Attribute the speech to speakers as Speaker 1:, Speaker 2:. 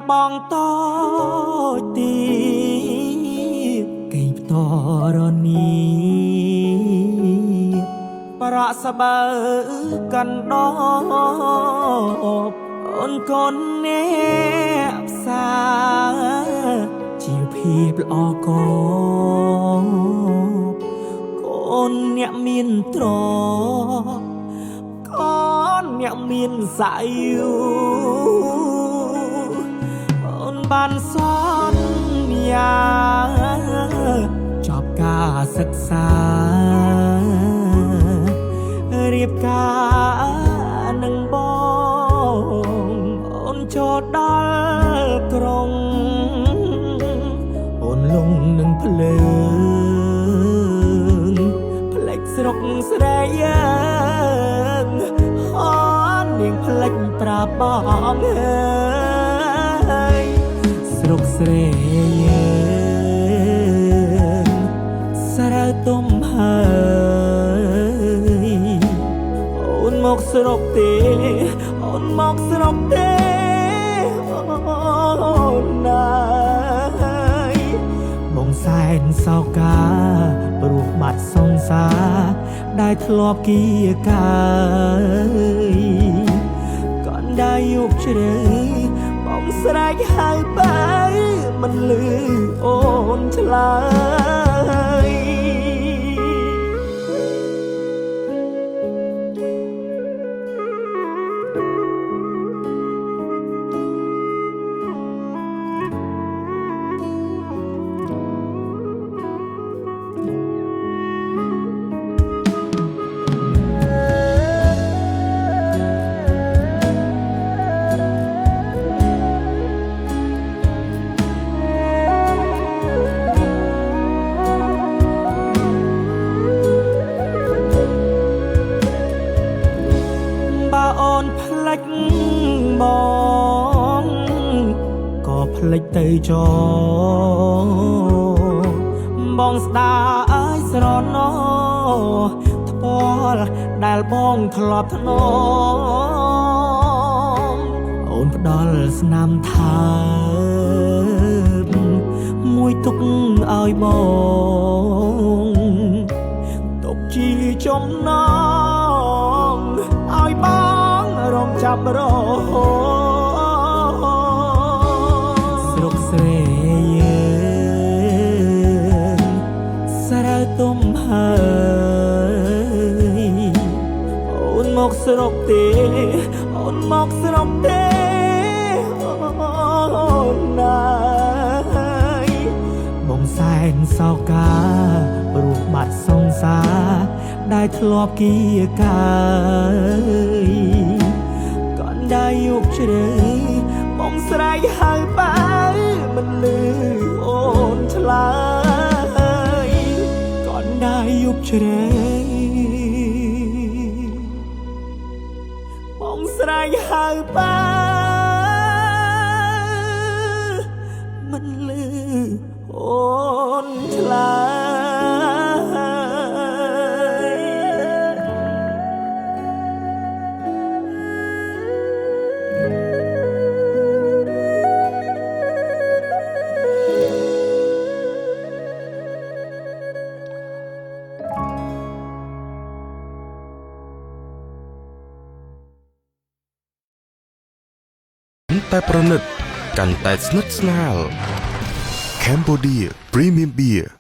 Speaker 1: បងតូចទីកេងផ្តរនេះប្រក់សបើកណ្ដោអូនកូនអ្នកផ្សារជីវភាពល្អកកូនអ្នកមានត្រកូនអ្នកមានស័យអូនបានសន្យាចប់ការសិក្សារៀបការនឹងបងអូនចូលដល់ក្រុងអូនលងនឹងភ្លើងផ្លេចស្រុកស្រីយើងអូននាងផ្លេចប្រាប់បងហើយស្រុកស្រីយើងស្រើទុំហើយអូនមកស្រុកទេអូនមកស្រុកទេអូនណាយបងសែនសោកាព្រោះបាត់សង្សារដែលធ្លាប់គៀកាយក៏ได้យុបជ្រៅបងស្រែកហៅបែមិនលឺអូនឆ្លើយអូនផ្លេចបងក៏ផ្លេចទៅចោបងស្ដាយស្រណោថ្ពាល់ដែលបងធ្លាប់ធ្នមអូនផ្ដល់ស្នាមថើបមួយទុកឲ្យបងទុកជាចំណងឲ្យបងរំចាំរហូតស្រុកស្រីយើងស្រើទុំហើយអូនមកស្រុកទេអូនមកស្រុកទេអូនណាយបងសែនសោកាព្រោះបាត់សង្សារដែលធ្លាប់គៀកាយក៏ได้យុបជ្រៅបងស្រែកហៅបែមិនលឺអូនឆ្លើយក៏ได้យុបជ្រៅបងស្រែកហៅបែមិនលឺអូនឆ្លើយ
Speaker 2: តែប្រណិតកាន់តែស្និទ្ធស្នាល Cambodia Premium Beer